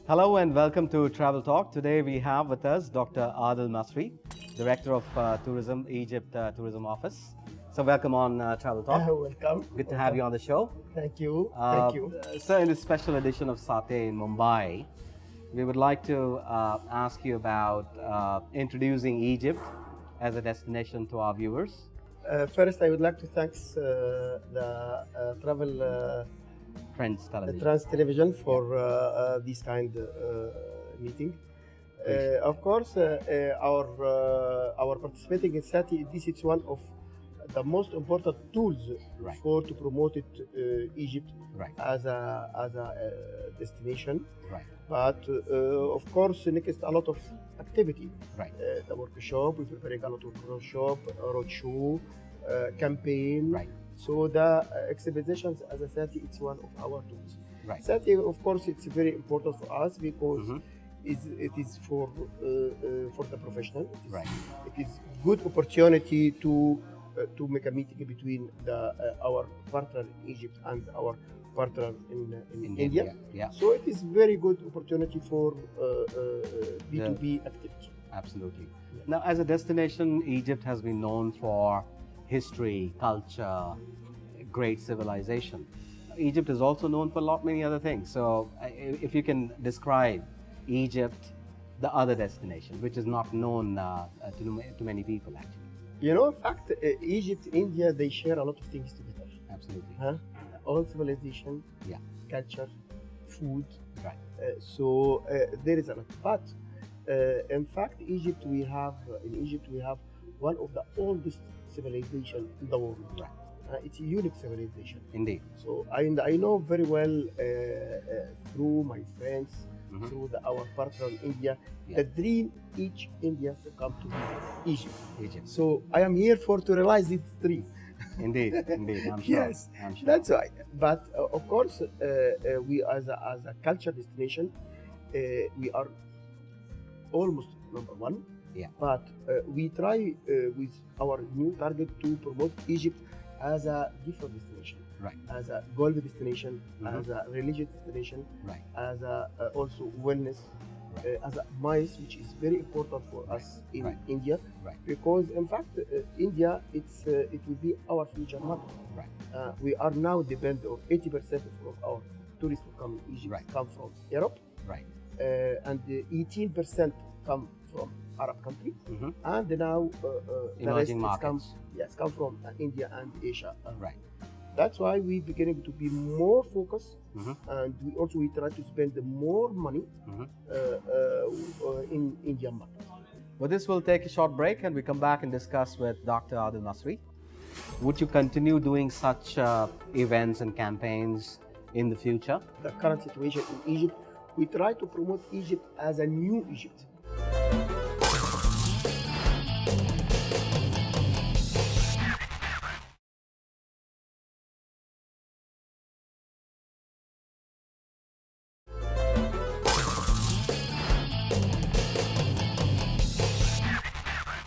Hello and welcome to Travel Talk. Today we have with us Dr. Adel Masry, Director of Tourism, Egypt Tourism Office. So welcome on Travel Talk. Welcome. Good to have you on the show. Thank you. Thank you. So in this special edition of Satay in Mumbai, we would like to ask you about introducing Egypt as a destination to our viewers. First, I would like to thank the Travel Trends Television. Trans Television for this kind meeting. Of course, our participating in SATI, this is one of the most important tools Right. to promote Egypt Right. as a destination. Right. But of course, next a lot of activity. Right. The workshop, we're preparing a lot of workshop, roadshow, campaign. Right. So the exhibitions, as I said, it's one of our tools. Right. SATI, of course, it's very important for us because Mhm. it is for the professional. Right. It is good opportunity to make a meeting between our partner in Egypt and our partner in India. Yeah. So it is very good opportunity for B2B activity. Absolutely. Now, as a destination, Egypt has been known for history, culture, great civilization. Egypt is also known for many other things. So, if you can describe Egypt, the other destination, which is not known to many people, actually. You know, in fact, Egypt, India, they share a lot of things together. Absolutely. Huh? All civilization, Yeah. culture, food. Right. So there is a lot. But in fact, in Egypt we have one of the oldest civilization in the world. Right. It's a unique civilization. Indeed. So I know very well through my friends, Mhm. through our partner in India, Yeah. the dream each India to come to Egypt. Egypt. So I am here to realize this dream. Indeed. Indeed. I'm sure. Yes, I'm sure. that's why. But of course, we as a culture destination, we are almost number one. Yeah. But we try with our new target to promote Egypt as a different destination, Right. as a golf destination, Mhm. as a religious destination, Right. as a also wellness, Right. as a MICE, which is very important for us in Right. India, Right. because in fact India it will be our future market. Right. We are now depend on 80% of our tourists who come in Egypt Right. come from Europe, Right. and 18% come from Arab country, Mhm. and now the Emerging rest come markets. come from India and Asia. Right. That's why we beginning to be more focused, Mhm. and we try to spend more money Mhm. in Indian market. Well, this will take a short break and we come back and discuss with Dr. Adel Masry. Would you continue doing such events and campaigns in the future? The current situation in Egypt, we try to promote Egypt as a new Egypt.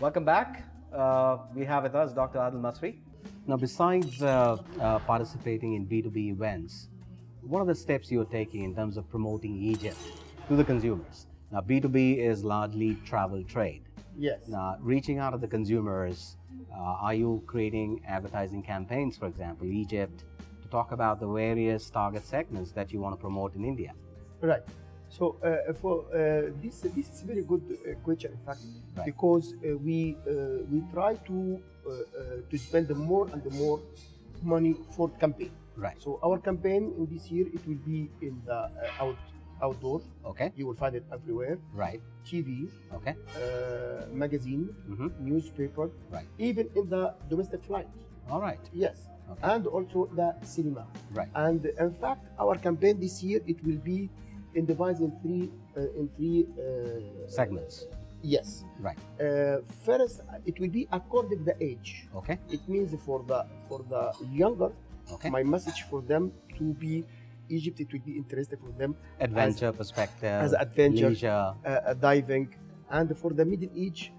Welcome back. We have with us Dr. Adel Masry. Now, besides participating in B2B events, what are the steps you're taking in terms of promoting Egypt to the consumers? Now, B2B is largely travel trade. Yes. Now, reaching out to the consumers, are you creating advertising campaigns, for example, Egypt, to talk about the various target segments that you want to promote in India? Right. So for this is a very good question, in fact, Right. because we try to spend more and more money for campaign. Right. So our campaign in this year, it will be in the outdoor. Okay. You will find it everywhere. Right. TV, Okay. magazine, Mm-hmm. newspaper, Right. even in the domestic flight. All right. Yes. Okay. And also the cinema. Right. And in fact, our campaign this year, it will be divided in three Segments. Yes. Right. First, it will be according to the age. Okay. It means for the younger, Okay. my message for them to be Egypt. It will be interesting for them Adventure perspective. as adventure, Leisure. diving, and for the middle age,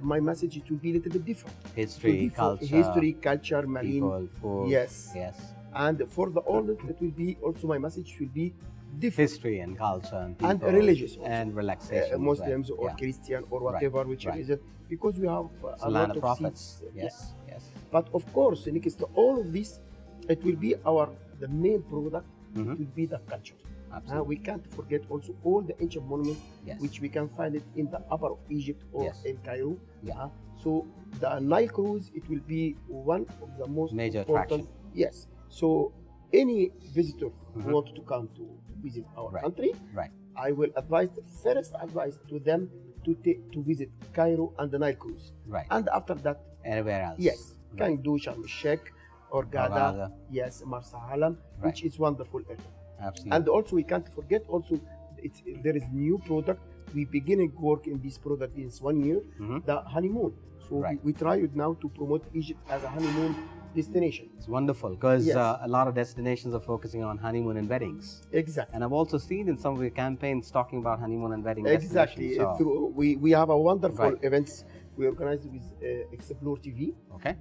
my message it will be a little bit different. It will History, be for culture. history, culture, marine. People, food. Yes. Yes. And for the oldest, it will be also my message will be different history and culture and and people religious also. and relaxation. as Muslims well. or Yeah. Christian or Right, whatever, which right. religion, because we have It's a a land lot of of prophets. seats. Yes, yes. But of course, next to all of this, it will be the main product. Mhm. It will be the culture. Absolutely. We can't forget also all the ancient monuments, Yes. which we can find it in the upper of Egypt or Yes. in Cairo. Yeah. So the Nile cruise, it will be one of the most Major important. attraction. Yes. So any visitor Mhm. who wants to come to visit our Right. country, Right. I will first advise to them to visit Cairo and the Nile cruise. Right. And after that, Anywhere else. yes, Right. can do Sharm el-Sheikh or Gada, Gada. yes, Marsa Alam, which Right. is wonderful area. Absolutely. And also we can't forget also there is new product. We beginning work in this product since 1 year, Mhm. the honeymoon. So Right. we try now to promote Egypt as a honeymoon destination. It's wonderful because Yes. a lot of destinations are focusing on honeymoon and weddings. Exactly. And I've also seen in some of your campaigns talking about honeymoon and wedding Exactly. destinations. So, We have a wonderful Right. events we organize with Explore TV, okay.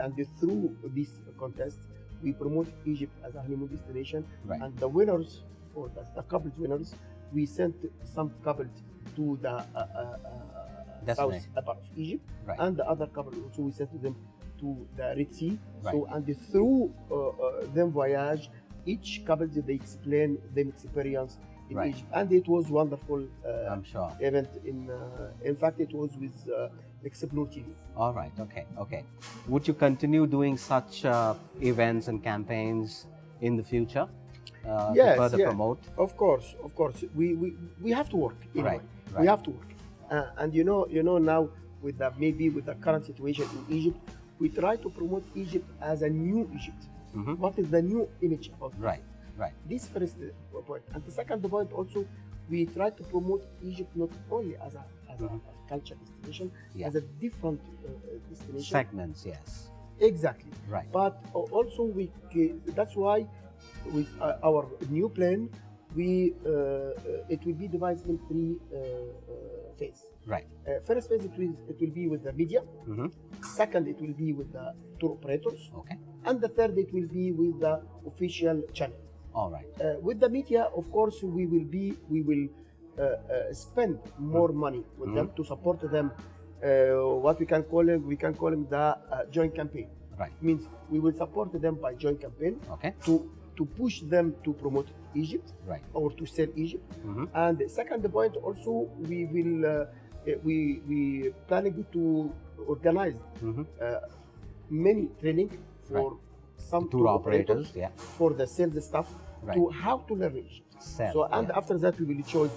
and through this contest, we promote Egypt as a honeymoon destination. Right. And the winners, or the couples winners, we sent some couples to the south Destination. part of Egypt, Right. and the other couple also we sent them to the Red Sea. Right. So and through them voyage, each couple they explain their experience in Right. Egypt, and it was wonderful I'm sure. event. In fact, it was with Explore TV. All right. Okay. Okay. Would you continue doing such events and campaigns in the future to Yes, further yeah. promote? Of course. We have to work. In a Right, way. right. We have to work, and you know now with the current situation in Egypt, we try to promote Egypt as a new Egypt. Mhm. What is the new image about Egypt? Right. Right. This first point, and the second point also, we try to promote Egypt not only as a Mhm. culture destination, Yeah. as a different destination. Segments. Yes. Exactly. Right. But also that's why with our new plan, it will be divided in three phases. Right. First phase, it will be with the media. Mhm. Second, it will be with the tour operators. Okay. And the third, it will be with the official channel. All right. With the media, of course, we will spend more money with them to support them. What we can call them the joint campaign. Right. Means we will support them by joint campaign Okay. to push them to promote Egypt Right. or to sell Egypt. Mhm. And the second point also, we will we planning to organize Mhm. many training for Right. some Tour operators. Yeah. for the sales staff Right. to how to learn Egypt. Sell. So and yeah. after that we will choose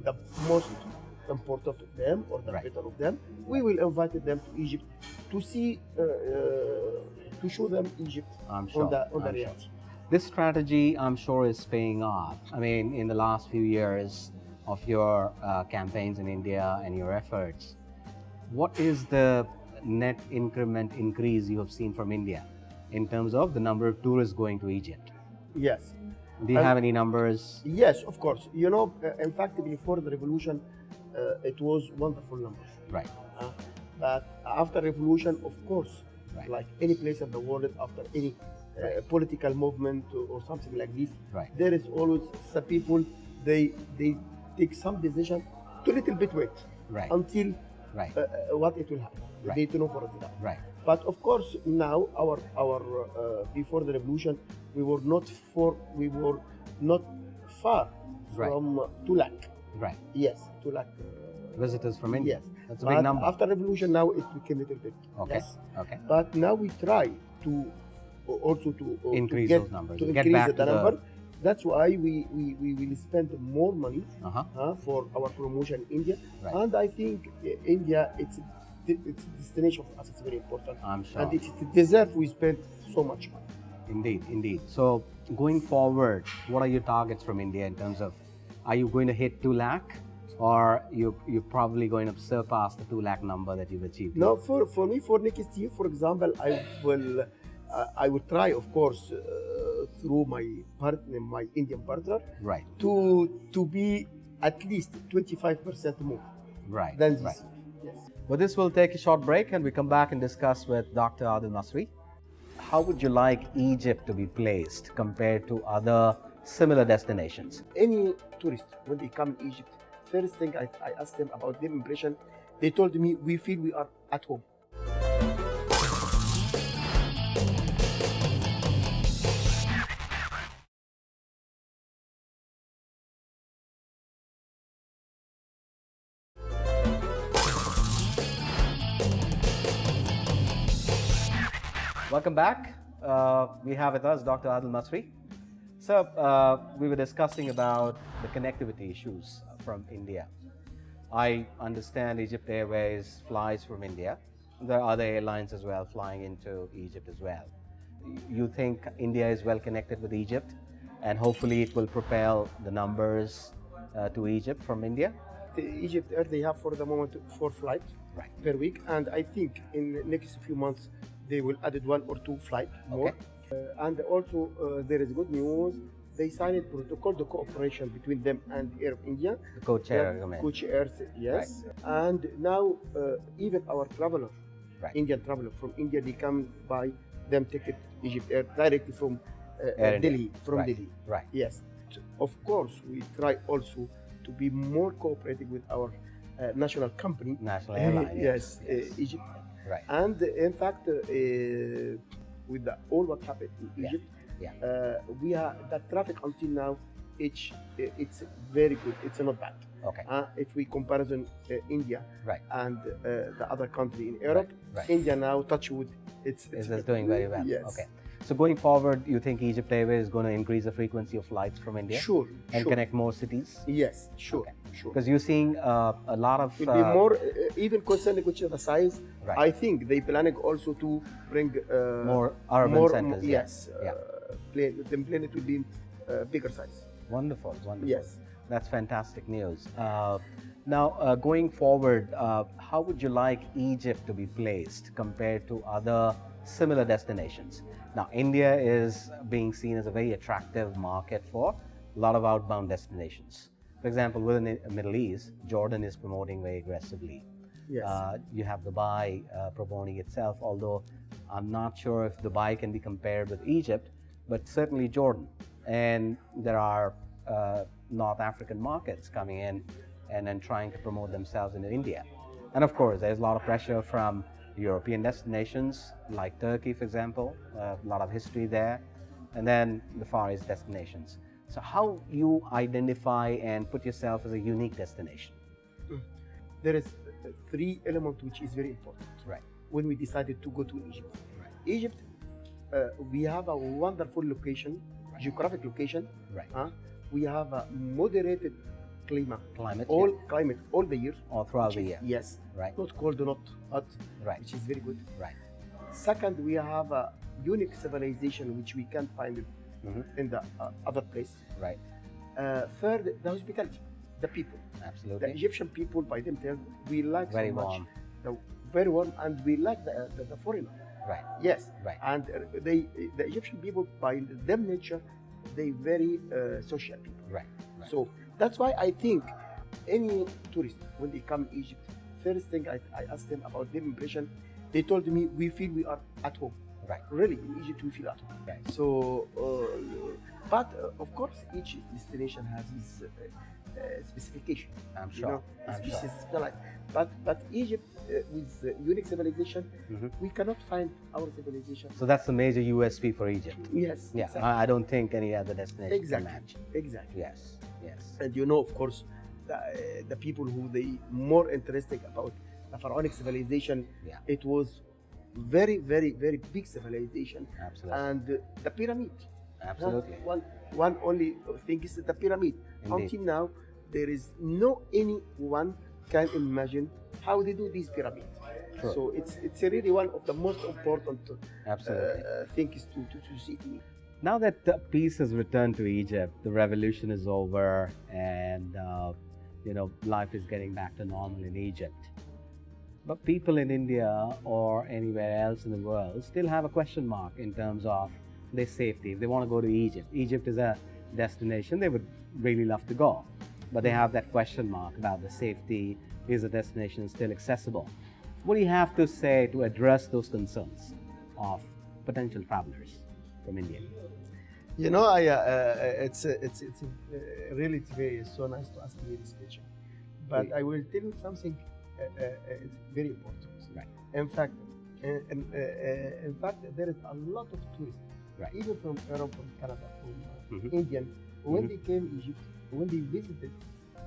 the most important of them or the Right. better of them. We will invite them to Egypt to see to show them Egypt I'm sure. on the I'm sure. reality. This strategy, I'm sure, is paying off. I mean, in the last few years of your campaigns in India and your efforts, what is the net increment increase you have seen from India in terms of the number of tourists going to Egypt? Yes. Do you And- have any numbers? Yes, of course. You know, in fact, before the revolution, it was wonderful numbers. Right. But after revolution, of course, Right. like any place in the world, after any political movement or something like this, Right. there is always some people they take some decision to little bit wait Right. until Right. what it will happen. Right. They don't know for it. Right. But of course, now our before the revolution, we were not far Right. from 2 lakh. Right. Yes, 2 lakh. Visitors from India. Yes, That's a but big number. after revolution, now it became a little bit Okay. less. Okay. But now we try to also to Increase get, those numbers. to Get increase back the to the- number. That's why we will spend more money Uh-huh. for our promotion in India. Right. And I think India, it's a destination for us. It's very important. I'm sure. And it deserves we spend so much money. Indeed, indeed. So going forward, what are your targets from India in terms of, are you going to hit 2 lakh or you're probably going to surpass the 2 lakh number that you've achieved? Now, for me, for next year, for example, I will try, of course, through my partner, my Indian partner, Right, to be at least 25% more right, than this right. year. Yes. With this, we'll take a short break and we come back and discuss with Dr. Adel Masry. How would you like Egypt to be placed compared to other similar destinations? Any tourist, when they come in Egypt, first thing I ask them about their impression, they told me, we feel we are at home. Welcome back. We have with us Dr. Adel Masry. So we were discussing about the connectivity issues from India. I understand Egypt Airways flies from India. There are other airlines as well flying into Egypt as well. You think India is well connected with Egypt, and hopefully it will propel the numbers to Egypt from India? The Egypt Air, they have for the moment 4 flights Right. per week, and I think in the next few months they will add 1 or 2 flights more. Okay. And also there is good news. They signed protocol, the cooperation between them and Air India. The co-chair agreement. Co-chairs, yes. And now even our traveler, Right. Indian traveler from India, they come buy them ticket Egypt Air directly from Air India. Delhi. From Right. Delhi. Right. Yes. Of course, we try also to be more cooperative with our national company. National airline. Yes, Yes. Egypt. Right. And in fact, with all what happened in Yeah. Egypt, Yeah. we are the traffic until now. It's very good. It's not bad. Okay. If we comparison India Right. and the other country in Europe, Right. India now, touch wood, it's doing very well. Yes. Okay. So going forward, you think Egypt Airways is going to increase the frequency of flights from India Sure. and sure. connect more cities? Yes. Sure. Okay. Sure. Because you're seeing a lot of Will be more even concerning which is the size. Right. I think they planning also to bring more urban centers. Yes. Yeah. Plan it will be bigger size. Wonderful. Wonderful. Yes. That's fantastic news. Now, going forward, how would you like Egypt to be placed compared to other similar destinations? Now, India is being seen as a very attractive market for a lot of outbound destinations. For example, within the Middle East, Jordan is promoting very aggressively. Yes. You have Dubai promoting itself, although I'm not sure if Dubai can be compared with Egypt, but certainly Jordan. And there are North African markets coming in and then trying to promote themselves into India. And of course, there's a lot of pressure from European destinations like Turkey, for example, a lot of history there, and then the Far East destinations. So how you identify and put yourself as a unique destination? There is 3 elements which is very important. Right. When we decided to go to Egypt. Right. Egypt, we have a wonderful location, geographic location. Right. We have a moderated climate. Climate. Climate all the year. All throughout the year. Yes. Right. Not cold, not hot. Right. Which is very good. Right. Second, we have a unique civilization which we can't find it in the other place. Right. Third, the hospitality, the people. Absolutely. The Egyptian people by themselves, we like Very so much. warm. Very warm, and we like the foreigner. Right. Yes. Right. And the Egyptian people by them nature, they very social people. Right. Right. So that's why I think any tourist when they come to Egypt, first thing I ask them about their impression. They told me, we feel we are at home. Right. Really, in Egypt we feel at home. Right. So, but of course, each destination has its specification. I'm You sure. know, I'm it's sure. specialized. But Egypt with unique civilization, we cannot find our civilization. So that's the major USP for Egypt. Yes. Yeah. Exactly. I don't think any other destination Exactly. can match. Exactly. Yes. Yes. And you know, of course, the people who they more interested about the pharaonic civilization. Yeah. It was very, very, very big civilization. Absolutely. And the pyramid. Absolutely. One only thing is the pyramid. Indeed. Until now, there is no anyone can imagine how they do these pyramids. Sure. So it's really one of the most important Absolutely. things to see to me. Now that peace has returned to Egypt, the revolution is over, and life is getting back to normal in Egypt. But people in India or anywhere else in the world still have a question mark in terms of their safety. If they want to go to Egypt, Egypt is a destination they would really love to go, but they have that question mark about the safety. Is the destination still accessible? What do you have to say to address those concerns of potential travelers from India? You know, really it's very so nice to ask me this question, but Yeah. I will tell you something. It's very important. Right. In fact, in fact, there is a lot of tourists, Right. even from Europe, from Canada, from Mhm. Indian, when Mhm. they came Egypt, when they visited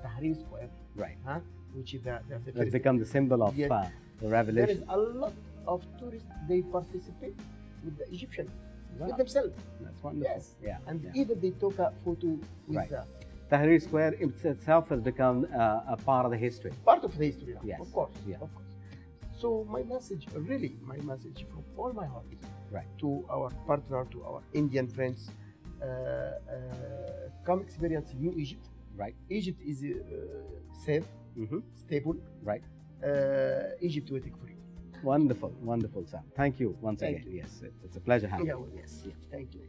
Tahrir Square, Right. which is the It's first. become the symbol of Yes. the There is revelation. a lot of tourists. They participate with the Egyptian, Wow. with themselves. That's wonderful. Yes. Yeah. And yeah. even they took a photo with Right. Tahrir Square itself has become a part of the history. part of the history now, Yes. of course. Yeah. Of course. So my message, really, my message from all my heart Right. to our partner, to our Indian friends, come experience New Egypt. Right. Egypt is safe, Mm-hmm. stable. Right. Egypt waiting for you. Wonderful. Wonderful, Sam. Thank you once Thank again. you. Yes, it's a pleasure having Yeah, you. well, yes. Thank you.